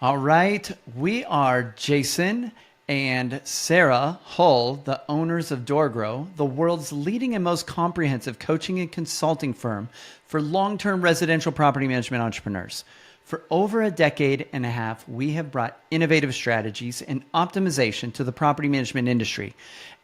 All right. We are Jason and Sarah Hull, the owners of DoorGrow, the world's leading and most comprehensive coaching and consulting firm for long-term residential property management entrepreneurs. For over a decade and a half, we have brought innovative strategies and optimization to the property management industry.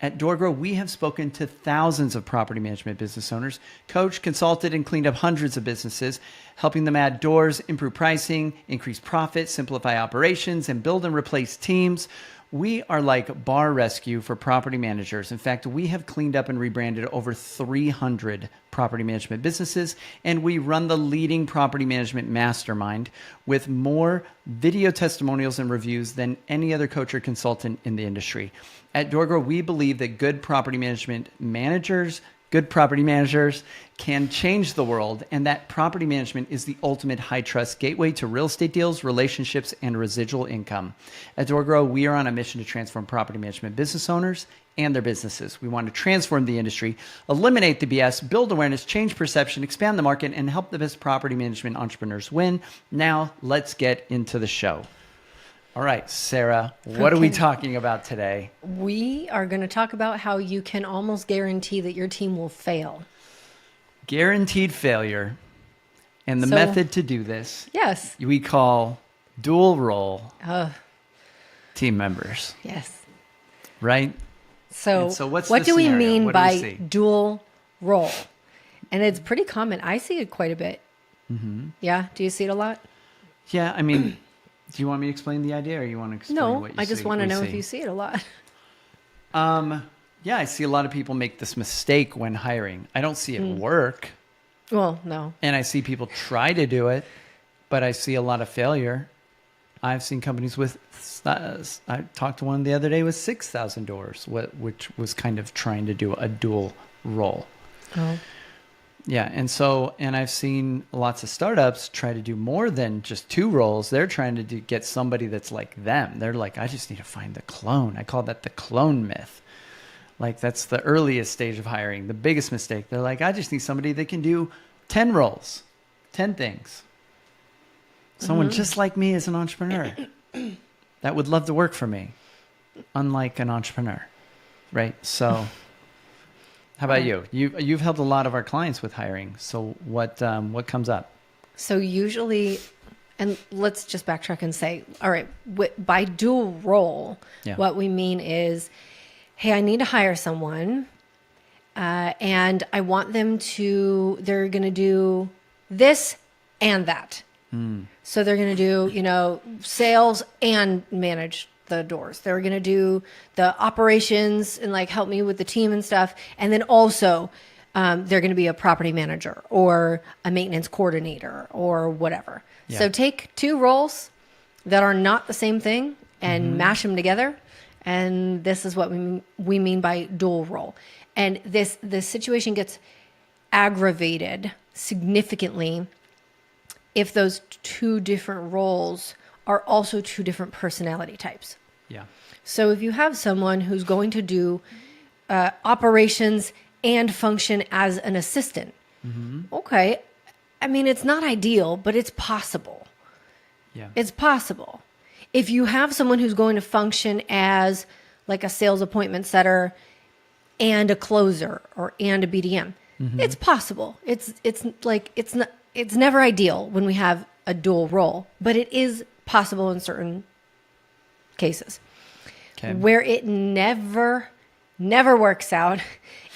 At DoorGrow, we have spoken to thousands of property management business owners, coached, consulted, and cleaned up hundreds of businesses, helping them add doors, improve pricing, increase profit, simplify operations, and build and replace teams. We are like bar rescue for property managers. In fact, we have cleaned up and rebranded over 300 property management businesses, and we run the leading property management mastermind with more video testimonials and reviews than any other coach or consultant in the industry. At DoorGrow, we believe that good property managers can change the world, and that property management is the ultimate high-trust gateway to real estate deals, relationships, and residual income. At DoorGrow, we are on a mission to transform property management business owners and their businesses. We want to transform the industry, eliminate the BS, build awareness, change perception, expand the market, and help the best property management entrepreneurs win. Now, let's get into the show. All right, Sarah, what are we talking about today? We are going to talk about how you can almost guarantee that your team will fail. Guaranteed failure. And the method to do this, yes, we call dual role team members. Yes. Right? So what's what the do we scenario? mean What do we by see? dual role? And it's pretty common. I see it quite a bit. Mm-hmm. Yeah. Do you see it a lot? Yeah, I mean, do you want me to explain the idea, or you want to explain No, what you I just see- want to we know see? if you see it a lot. Yeah, I see a lot of people make this mistake when hiring. I don't see it work, Well, no. and I see people try to do it, but I see a lot of failure. I've seen companies with, I talked to one the other day with 6,000 doors, which was kind of trying to do a dual role. Oh. Yeah, and I've seen lots of startups try to do more than just two roles. They're trying to get somebody that's like them. They're like, I just need to find the clone. I call that the clone myth. Like, that's the earliest stage of hiring, the biggest mistake. They're like, I just need somebody that can do 10 roles, 10 things. Someone just like me as an entrepreneur that would love to work for me, unlike an entrepreneur, right? So how about you? You've helped a lot of our clients with hiring. So what comes up? So usually, and let's just backtrack and say, all right, by dual role, Yeah. what we mean is, hey, I need to hire someone, and I want them they're going to do this and that. So they're going to do, sales and manage the doors. They're going to do the operations and like help me with the team and stuff. And then also they're going to be a property manager or a maintenance coordinator or whatever. Yeah. So take two roles that are not the same thing and mash them together. And this is what we mean by dual role. And this situation gets aggravated significantly if those two different roles are also two different personality types. Yeah. So if you have someone who's going to do operations and function as an assistant, okay, I mean, it's not ideal, but it's possible. Yeah. It's possible. If you have someone who's going to function as like a sales appointment setter and a closer and a BDM, it's possible. It's never ideal when we have a dual role, but it is possible in certain cases. Okay. Where it never works out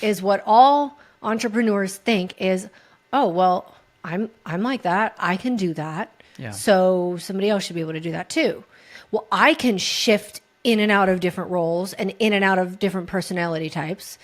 is what all entrepreneurs think is, oh, well, I'm like that. I can do that. Yeah. So somebody else should be able to do that too. Well, I can shift in and out of different roles and in and out of different personality types.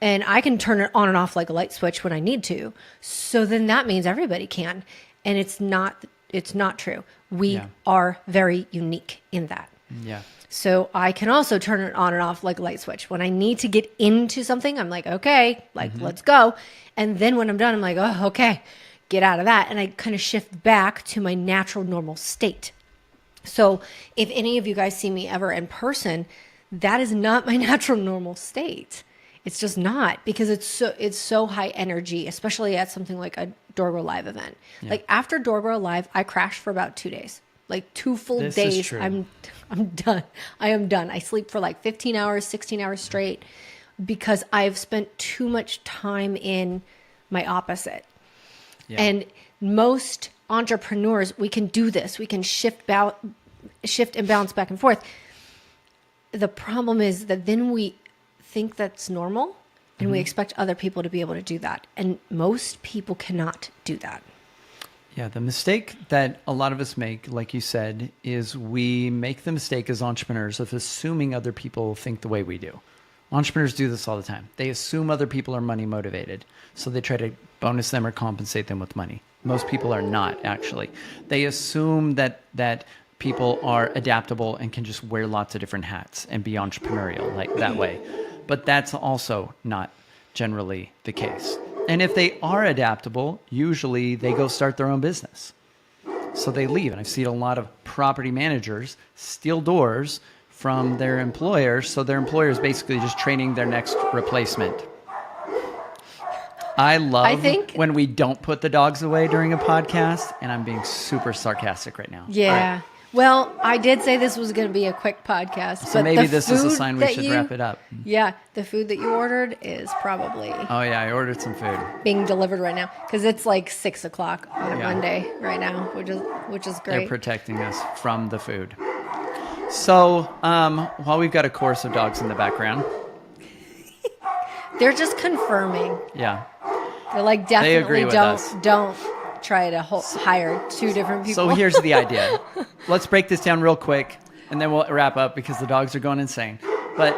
And I can turn it on and off like a light switch when I need to. So then that means everybody can. And it's not true. We are very unique in that. Yeah. So I can also turn it on and off like a light switch. When I need to get into something, I'm like, okay, let's go. And then when I'm done, I'm like, oh, okay, get out of that. And I kind of shift back to my natural, normal state. So if any of you guys see me ever in person, that is not my natural, normal state. It's just not, because it's so high energy, especially at something like a DoorGrow Live event. Yeah. Like after DoorGrow Live, I crashed for about 2 days. Like 2 full This is days, true. I'm done. I am done. I sleep for like 15 hours, 16 hours straight because I've spent too much time in my opposite. Yeah. And most entrepreneurs, we can do this. We can shift and bounce back and forth. The problem is that then we think that's normal and we expect other people to be able to do that. And most people cannot do that. Yeah, the mistake that a lot of us make, like you said, is we make the mistake as entrepreneurs of assuming other people think the way we do. Entrepreneurs do this all the time. They assume other people are money motivated, so they try to bonus them or compensate them with money. Most people are not, actually. They assume that people are adaptable and can just wear lots of different hats and be entrepreneurial like that way. But that's also not generally the case. And if they are adaptable, usually they go start their own business. So they leave. And I've seen a lot of property managers steal doors from their employers. So their employer is basically just training their next replacement. I love when we don't put the dogs away during a podcast. And I'm being super sarcastic right now. Yeah. Well, I did say this was going to be a quick podcast. So but maybe the this is a food sign we that should you- wrap it up. Yeah, the food that you ordered is probably Oh, yeah, I ordered some food. being delivered right now because it's like 6:00 on a Yeah. Monday right now, which is They're great. protecting us from the food. So while we've got a chorus of dogs in the background, They're just confirming. yeah. They're like They agree definitely with don't us. don't try to hire 2 different people. So here's the idea. Let's break this down real quick, and then we'll wrap up because the dogs are going insane. But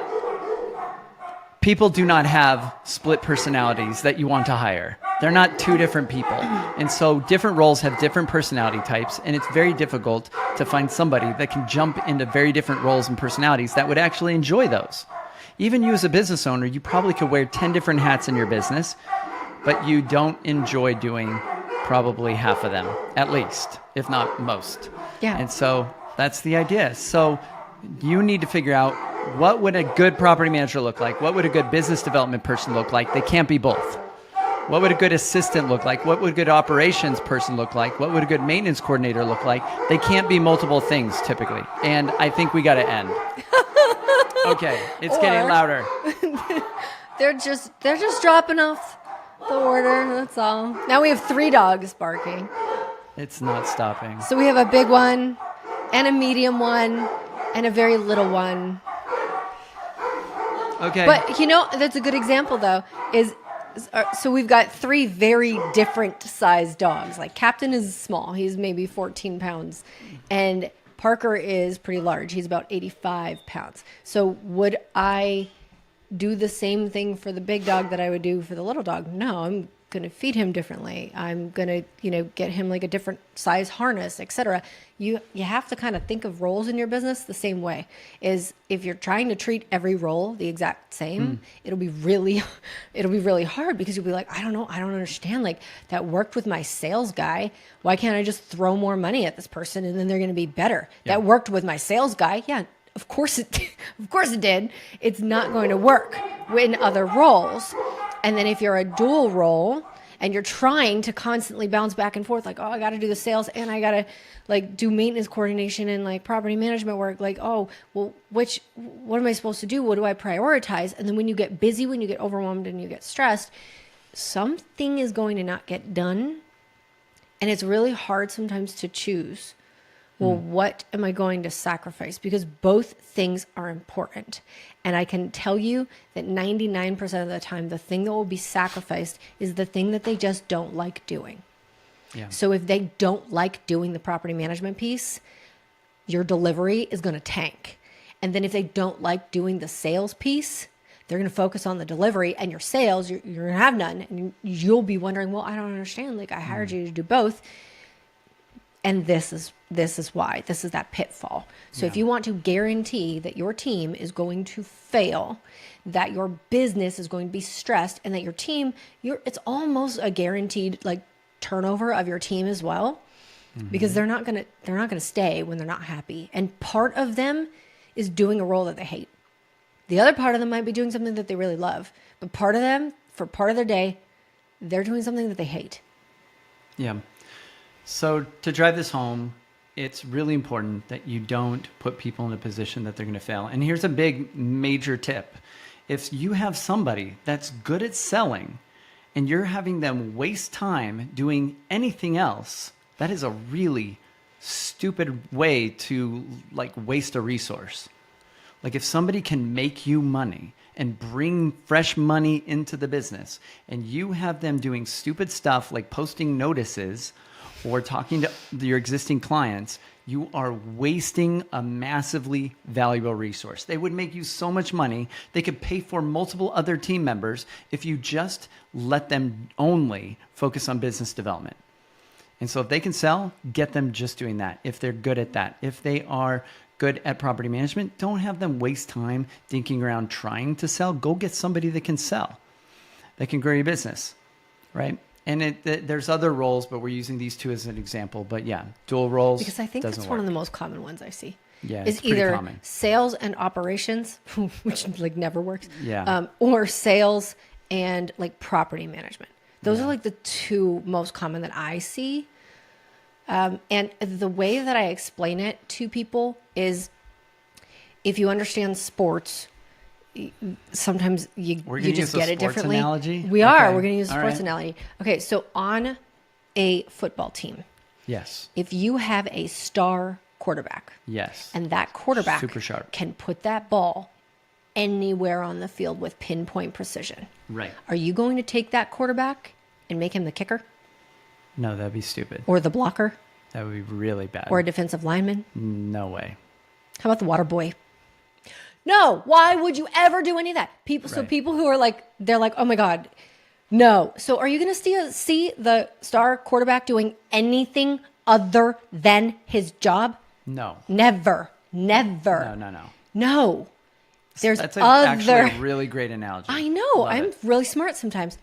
people do not have split personalities that you want to hire. They're not 2 different people. And so different roles have different personality types, and it's very difficult to find somebody that can jump into very different roles and personalities that would actually enjoy those. Even you as a business owner, you probably could wear 10 different hats in your business, but you don't enjoy doing probably half of them, at least, if not most. Yeah. And so that's the idea. So you need to figure out, what would a good property manager look like? What would a good business development person look like? They can't be both. What would a good assistant look like? What would a good operations person look like? What would a good maintenance coordinator look like? They can't be multiple things typically. And I think we got to end. Okay, it's getting Or- louder. They're just dropping off the order. That's all. Now we have 3 dogs barking. It's not stopping. So we have a big one, and a medium one, and a very little one. Okay. But you know, that's a good example though. So we've got 3 very different sized dogs. Like Captain is small; he's maybe 14 pounds, and Parker is pretty large. He's about 85 pounds. So would I do the same thing for the big dog that I would do for the little dog? No, I'm going to feed him differently. I'm going to, get him like a different size harness, etc. You have to kind of think of roles in your business the same way. Is if you're trying to treat every role the exact same, it'll be really hard because you'll be like, I don't understand. Like that worked with my sales guy. Why can't I just throw more money at this person and then they're going to be better? Yeah. That worked with my sales guy. Yeah. Of course it did. It's not going to work in other roles. And then if you're a dual role and you're trying to constantly bounce back and forth, like, oh, I got to do the sales and I got to like do maintenance coordination and like property management work. Like, oh, well, what am I supposed to do? What do I prioritize? And then when you get busy, when you get overwhelmed and you get stressed, something is going to not get done. And it's really hard sometimes to choose. Well, what am I going to sacrifice? Because both things are important. And I can tell you that 99% of the time, the thing that will be sacrificed is the thing that they just don't like doing. Yeah. So if they don't like doing the property management piece, your delivery is going to tank. And then if they don't like doing the sales piece, they're going to focus on the delivery, and your sales, you're going to have none. And you'll be wondering, well, I don't understand. Like I hired you to do both. And this is why. This is that pitfall. So if you want to guarantee that your team is going to fail, that your business is going to be stressed, and that your team, it's almost a guaranteed like turnover of your team as well, because they're not gonna stay when they're not happy. And part of them is doing a role that they hate. The other part of them might be doing something that they really love, but part of them, for part of their day, they're doing something that they hate. Yeah. So to drive this home, it's really important that you don't put people in a position that they're going to fail. And here's a big major tip. If you have somebody that's good at selling and you're having them waste time doing anything else, that is a really stupid way to like waste a resource. Like if somebody can make you money and bring fresh money into the business and you have them doing stupid stuff like posting notices or talking to your existing clients, you are wasting a massively valuable resource. They would make you so much money. They could pay for multiple other team members if you just let them only focus on business development. And so if they can sell, get them just doing that. If they're good at that, if they are good at property management, don't have them waste time thinking around trying to sell. Go get somebody that can sell, that can grow your business, right? And there's other roles, but we're using these two as an example. But yeah, dual roles. Because I think that's one of the most common ones I see. Yeah, is it's pretty either common. Sales and operations, which like never works. Yeah. Or sales and like property management. Those are like the two most common that I see. And the way that I explain it to people is, if you understand sports, sometimes you just get it differently. Analogy? We are. Okay. We're going to use a All sports right. analogy. Okay, so on a football team, Yes. if you have a star quarterback, Yes. and that quarterback Super sharp. can put that ball anywhere on the field with pinpoint precision, Right. are you going to take that quarterback and make him the kicker No, that'd be stupid. or the blocker That would be really bad. or a defensive lineman? No way. How about the water boy? No, why would you ever do any of that? So Right. people who are like, they're like, oh my God, no. So are you going to see the star quarterback doing anything other than his job? No. Never. No. There's That's other. actually a really great analogy. I know. Love I'm it. really smart sometimes.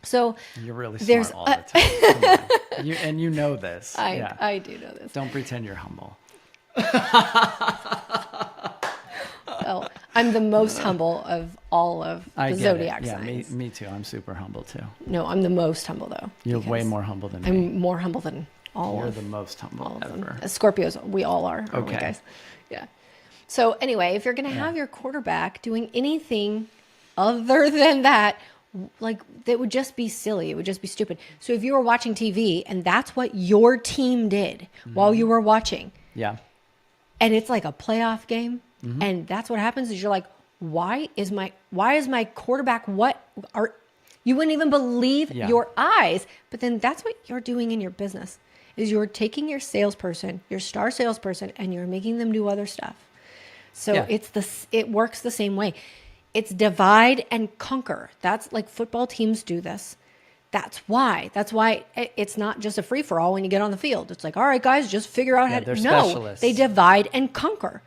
So You're really there's smart all the time. Come on. And you know this. Yeah. I do know this. Don't pretend you're humble. Well, I'm the most humble of all of the I get zodiac it. Yeah, signs. me too. I'm super humble too. No, I'm the most humble though. You're because way more humble than me. I'm more humble than all You're of the most humble all of them. ever. As Scorpios, we all are, aren't we, Okay. guys? Yeah. So anyway, if you're going to have your quarterback doing anything other than that, like that would just be silly. It would just be stupid. So if you were watching TV and that's what your team did while you were watching, Yeah. and it's like a playoff game, Mm-hmm. and that's what happens is you're like, why is my quarterback you wouldn't even believe Yeah. your eyes. But then that's what you're doing in your business is you're taking your salesperson, your star salesperson, and you're making them do other stuff. So Yeah. it works the same way. It's divide and conquer. That's like football teams do this. That's why it's not just a free for all when you get on the field. It's like, all right, guys, just figure out how to. they're No, specialists. they divide and conquer.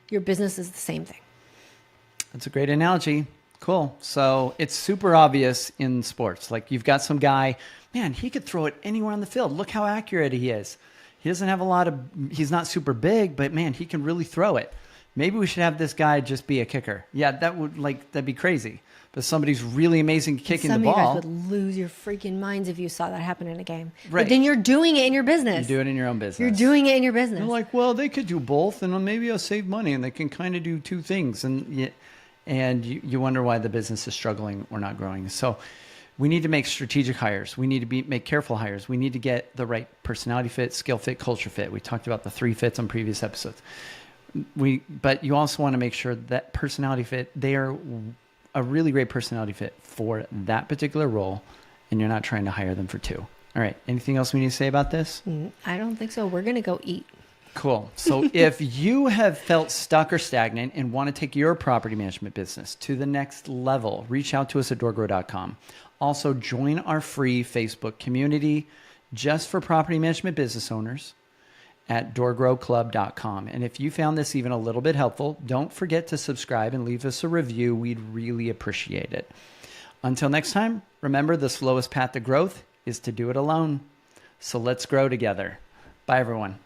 Your business is the same thing. That's a great analogy. Cool. So it's super obvious in sports. Like you've got some guy, man, he could throw it anywhere on the field. Look how accurate he is. He doesn't have he's not super big, but man, he can really throw it. Maybe we should have this guy just be a kicker. Yeah, that'd be crazy. But somebody's really amazing kicking Some the of you ball. guys would lose your freaking minds if you saw that happen in a game. Right. But then you're doing it in your business. You do it in your own business. You're doing it in your business. They're like, well, they could do both, and maybe I'll save money, and they can kind of do two things, and you wonder why the business is struggling or not growing. So we need to make strategic hires. We need to make careful hires. We need to get the right personality fit, skill fit, culture fit. We talked about the 3 fits on previous episodes. But you also want to make sure that personality fit, they are a really great personality fit for that particular role, and you're not trying to hire them for 2. All right. Anything else we need to say about this? I don't think so. We're going to go eat. Cool. So if you have felt stuck or stagnant and want to take your property management business to the next level, reach out to us at doorgrow.com. Also, join our free Facebook community just for property management business owners at doorgrowclub.com. And if you found this even a little bit helpful, don't forget to subscribe and leave us a review. We'd really appreciate it. Until next time, remember the slowest path to growth is to do it alone. So let's grow together. Bye, everyone.